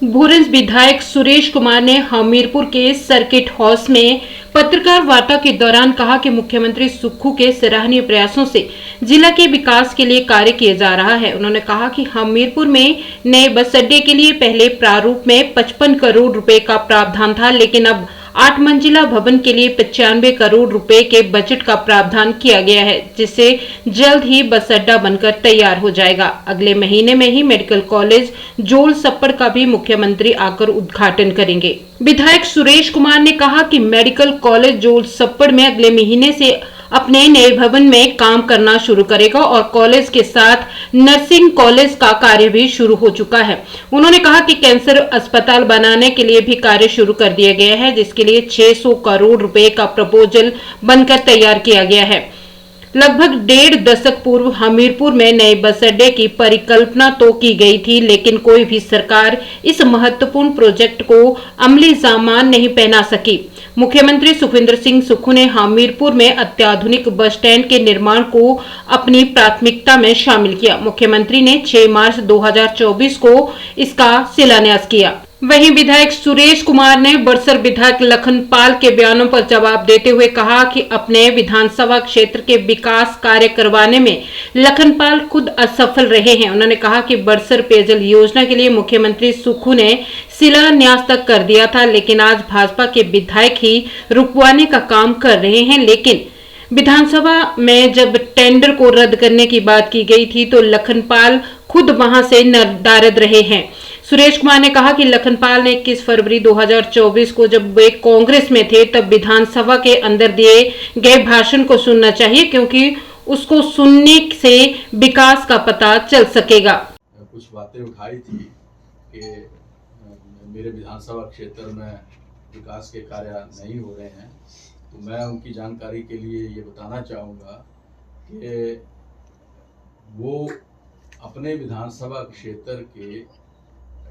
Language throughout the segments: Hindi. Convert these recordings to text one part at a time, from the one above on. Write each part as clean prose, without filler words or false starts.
भोरंज विधायक सुरेश कुमार ने हमीरपुर के सर्किट हाउस में पत्रकार वार्ता के दौरान कहा कि मुख्यमंत्री सुक्खू के सराहनीय प्रयासों से जिला के विकास के लिए कार्य किया जा रहा है। उन्होंने कहा कि हमीरपुर में नए बस अड्डे के लिए पहले प्रारूप में 55 करोड़ रुपए का प्रावधान था, लेकिन अब 8 मंजिला भवन के लिए 95 करोड़ रुपए के बजट का प्रावधान किया गया है, जिससे जल्द ही बस अड्डा बनकर तैयार हो जाएगा। अगले महीने में ही मेडिकल कॉलेज जोल सप्पड़ का भी मुख्यमंत्री आकर उद्घाटन करेंगे। विधायक सुरेश कुमार ने कहा कि मेडिकल कॉलेज जोल सप्पड़ में अगले महीने से अपने नए भवन में काम करना शुरू करेगा और कॉलेज के साथ नर्सिंग कॉलेज का कार्य भी शुरू हो चुका है। उन्होंने कहा कि कैंसर अस्पताल बनाने के लिए भी कार्य शुरू कर दिया गया है, जिसके लिए 600 करोड़ रुपए का प्रपोजल बनकर तैयार किया गया है। लगभग 1.5 दशक पूर्व हमीरपुर में नए बस अड्डे की परिकल्पना तो की गई थी, लेकिन कोई भी सरकार इस महत्वपूर्ण प्रोजेक्ट को अमली जामान नहीं पहना सकी। मुख्यमंत्री सुखविंदर सिंह सुक्खू ने हमीरपुर में अत्याधुनिक बस स्टैंड के निर्माण को अपनी प्राथमिकता में शामिल किया। मुख्यमंत्री ने 6 मार्च 2024 को इसका शिलान्यास किया। वहीं विधायक सुरेश कुमार ने बड़सर विधायक लखनपाल के बयानों पर जवाब देते हुए कहा कि अपने विधानसभा क्षेत्र के विकास कार्य करवाने में लखनपाल खुद असफल रहे हैं। उन्होंने कहा कि बड़सर पेयजल योजना के लिए मुख्यमंत्री सुक्खू ने शिलान्यास तक कर दिया था, लेकिन आज भाजपा के विधायक ही रुकवाने का काम कर रहे हैं। लेकिन विधानसभा में जब टेंडर को रद्द करने की बात की गई थी तो लखनपाल खुद वहां से नदारद रहे हैं। सुरेश कुमार ने कहा कि लखनपाल ने 21 फरवरी 2024 को जब वे कांग्रेस में थे तब विधानसभा के अंदर दिए गए भाषण को सुनना चाहिए, क्योंकि उसको सुनने से विकास का पता चल सकेगा। कुछ बातें उठाई थी कि मेरे विधानसभा क्षेत्र में विकास के कार्य नहीं हो रहे हैं, तो मैं उनकी जानकारी के लिए ये बताना चाहूँगा कि वो अपने विधानसभा क्षेत्र के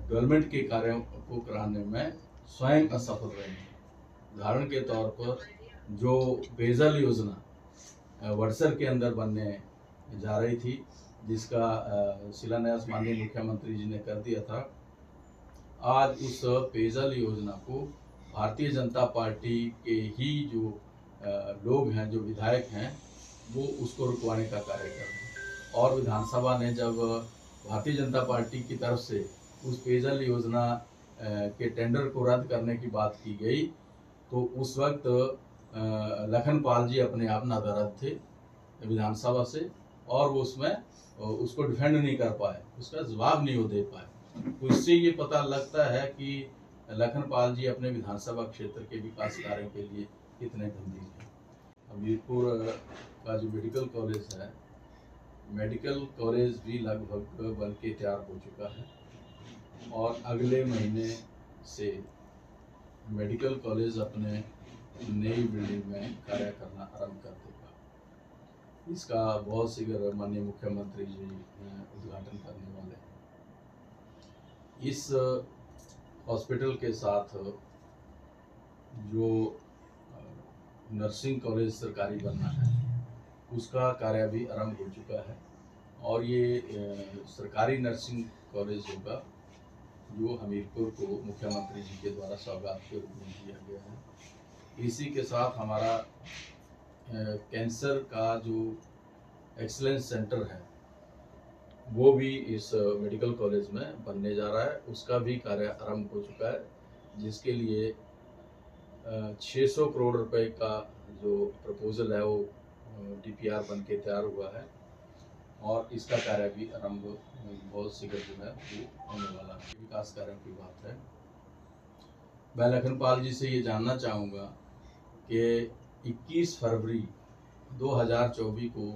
डेवलपमेंट के कार्यों को कराने में स्वयं असफल रहे हैं। उदाहरण के तौर पर जो पेयजल योजना बड़सर के अंदर बनने जा रही थी, जिसका शिलान्यास माननीय मुख्यमंत्री जी ने कर दिया था, आज उस पेयजल योजना को भारतीय जनता पार्टी के ही जो लोग हैं, जो विधायक हैं, वो उसको रुकवाने का कार्य कर रहे हैं। और विधानसभा ने जब भारतीय जनता पार्टी की तरफ से उस पेयजल योजना के टेंडर को रद्द करने की बात की गई, तो उस वक्त लखनपाल जी अपने आप नाराज थे विधानसभा से, और वो उसमें उसको डिफेंड नहीं कर पाए, उसका जवाब नहीं वो दे पाए। तो इससे ये पता लगता है कि लखनपाल जी अपने विधानसभा क्षेत्र के विकास कार्यों के लिए कितने गंभीर हैं। हमीरपुर का जो मेडिकल कॉलेज है, मेडिकल कॉलेज भी लगभग बन के तैयार हो चुका है और अगले महीने से मेडिकल कॉलेज अपने नई बिल्डिंग में कार्य करना आरंभ कर देगा। इसका बहुत शीघ्र माननीय मुख्यमंत्री जी उद्घाटन करने वाले हैं। इस हॉस्पिटल के साथ जो नर्सिंग कॉलेज सरकारी बनना है, उसका कार्य भी आरंभ हो चुका है और ये सरकारी नर्सिंग कॉलेज होगा जो हमीरपुर को मुख्यमंत्री जी के द्वारा सौगात के रूप में दिया गया है। इसी के साथ हमारा कैंसर का जो एक्सीलेंस सेंटर है, वो भी इस मेडिकल कॉलेज में बनने जा रहा है। उसका भी कार्य आरंभ हो चुका है, जिसके लिए 600 करोड़ रुपए का जो प्रपोजल है वो DPR बन के तैयार हुआ है और इसका कार्य भी आरंभ बहुत शीघ्र जो है वो होने वाला है। विकास कार्यों की बात है। मैं लखनपाल जी से ये जानना चाहूँगा कि 21 फरवरी 2024 को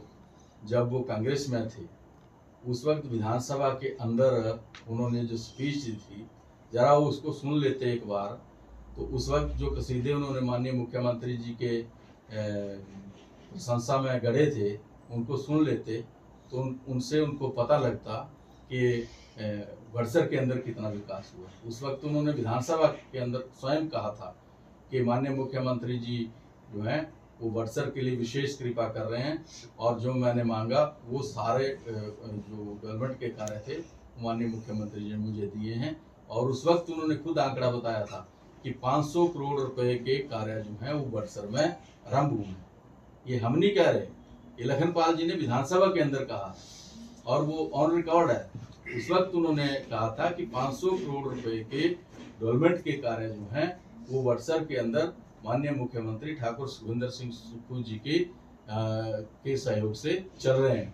जब वो कांग्रेस में थे, उस वक्त विधानसभा के अंदर उन्होंने जो स्पीच दी थी, जरा वो उसको सुन लेते एक बार, तो उस वक्त जो कसीदे उन्होंने माननीय मुख्यमंत्री जी के प्रशंसा में गढ़े थे, उनको सुन लेते तो उनसे उनको पता लगता कि बड़सर के अंदर कितना विकास हुआ। उस वक्त उन्होंने विधानसभा के अंदर स्वयं कहा था कि माननीय मुख्यमंत्री जी जो हैं वो बड़सर के लिए विशेष कृपा कर रहे हैं और जो मैंने मांगा वो सारे जो डेवलपमेंट के कार्य थे माननीय मुख्यमंत्री जी ने मुझे दिए हैं और उस वक्त उन्होंने खुद आंकड़ा बताया था कि 500 करोड़ रुपए के कार्य जो हैं वो बड़सर में आरंभ हुए हैं। ये हम नहीं कह रहे, ये लखनपाल जी ने विधानसभा के अंदर कहा और वो ऑन रिकॉर्ड है। उस वक्त उन्होंने कहा था कि 500 करोड़ रुपए के डेवलपमेंट के कार्य जो हैं वो बड़सर के अंदर माननीय मुख्यमंत्री ठाकुर सुखविंदर सिंह सुक्खू जी के सहयोग से चल रहे हैं।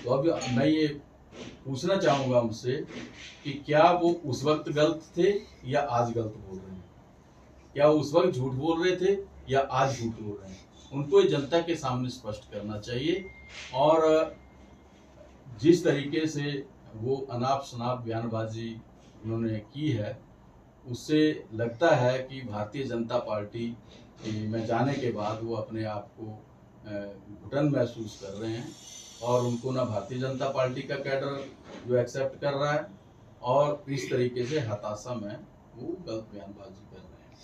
तो अब मैं ये पूछना चाहूंगा उनसे कि क्या वो उस वक्त गलत थे या आज गलत बोल रहे हैं? क्या वो उस वक्त झूठ बोल रहे थे या आज झूठ बोल रहे हैं? उनको जनता के सामने स्पष्ट करना चाहिए। और जिस तरीके से वो अनाप शनाप बयानबाजी उन्होंने की है, उससे लगता है कि भारतीय जनता पार्टी में जाने के बाद वो अपने आप को घुटन महसूस कर रहे हैं और उनको ना भारतीय जनता पार्टी का कैडर जो एक्सेप्ट कर रहा है और इस तरीके से हताशा में वो गलत बयानबाजी कर रहे हैं।